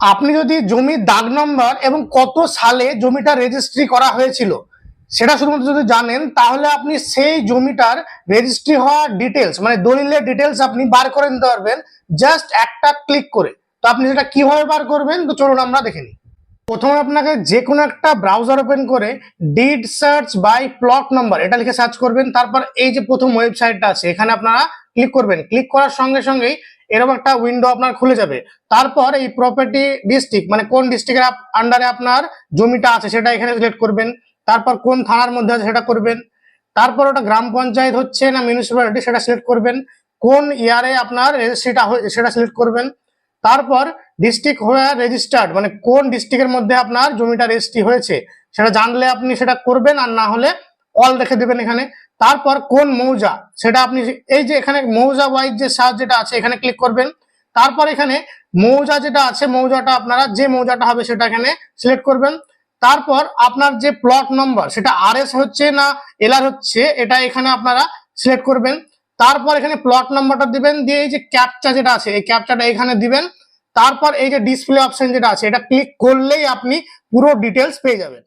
আপনি যদি জমির দাগ নম্বর এবং কত সালে জমিটা রেজিস্ট্রি করা হয়েছিল সেটা শুধুমাত্র যদি জানেন, তাহলে আপনি সেই জমিটার রেজিস্ট্রি হওয়া ডিটেলস মানে দলিলের ডিটেলস আপনি বার করে নিতে পারবেন জাস্ট একটা ক্লিক করে। তো আপনি সেটা কিভাবে বার করবেন, তো চলুন আমরা দেখে নিই। প্রথমে আপনাকে যে কোনো একটা ব্রাউজার ওপেন করে deed search by plot number এটা লিখে সার্চ করবেন। তারপর এই যে প্রথম ওয়েবসাইটটা আছে এখানে আপনারা ক্লিক করবেন। ক্লিক করার সঙ্গে সঙ্গেই এরকম একটা উইন্ডো আপনার খুলে যাবে। তারপর এই প্রপার্টি ডিস্ট্রিক্ট মানে কোন ডিস্ট্রিক্টের আন্ডারে আপনার জমিটা আছে সেটা এখানে সিলেক্ট করবেন। তারপর কোন থানার মধ্যে আছে সেটা করবেন। তারপর ওটা গ্রাম পঞ্চায়েত হচ্ছে না মিউনিসিপ্যালিটি সেটা সিলেক্ট করবেন। কোন ইয়ারে আপনার রেজিস্ট্রিটা সেটা সিলেক্ট করবেন। তারপর ডিস্ট্রিক্ট হয়ে রেজিস্টার্ড মানে কোন ডিস্ট্রিক্টের মধ্যে আপনার জমিটা রেজিস্ট্রি হয়েছে সেটা জানলে আপনি সেটা করবেন, আর না হলে অল রেখে দেবেন এখানে। তারপর কোন মৌজা সেটা আপনি এই যে এখানে মৌজা ওয়াইজ যে সার্চ যেটা আছে এখানে ক্লিক করবেন। তারপর এখানে মৌজা যেটা আছে মৌজাটা আপনারা যে মৌজাটা হবে সেটা এখানে সিলেক্ট করবেন। তারপর আপনার যে প্লট নম্বর সেটা আরএস হচ্ছে না এলআর হচ্ছে এটা এখানে আপনারা সিলেক্ট করবেন। তারপর এখানে প্লট নাম্বারটা দিবেন, দিয়ে এই যে ক্যাপচা যেটা আছে এই ক্যাপচাটা এখানে দিবেন। তারপর এই যে ডিসপ্লে অপশন যেটা আছে এটা ক্লিক করলেই আপনি পুরো ডিটেলস পেয়ে যাবেন।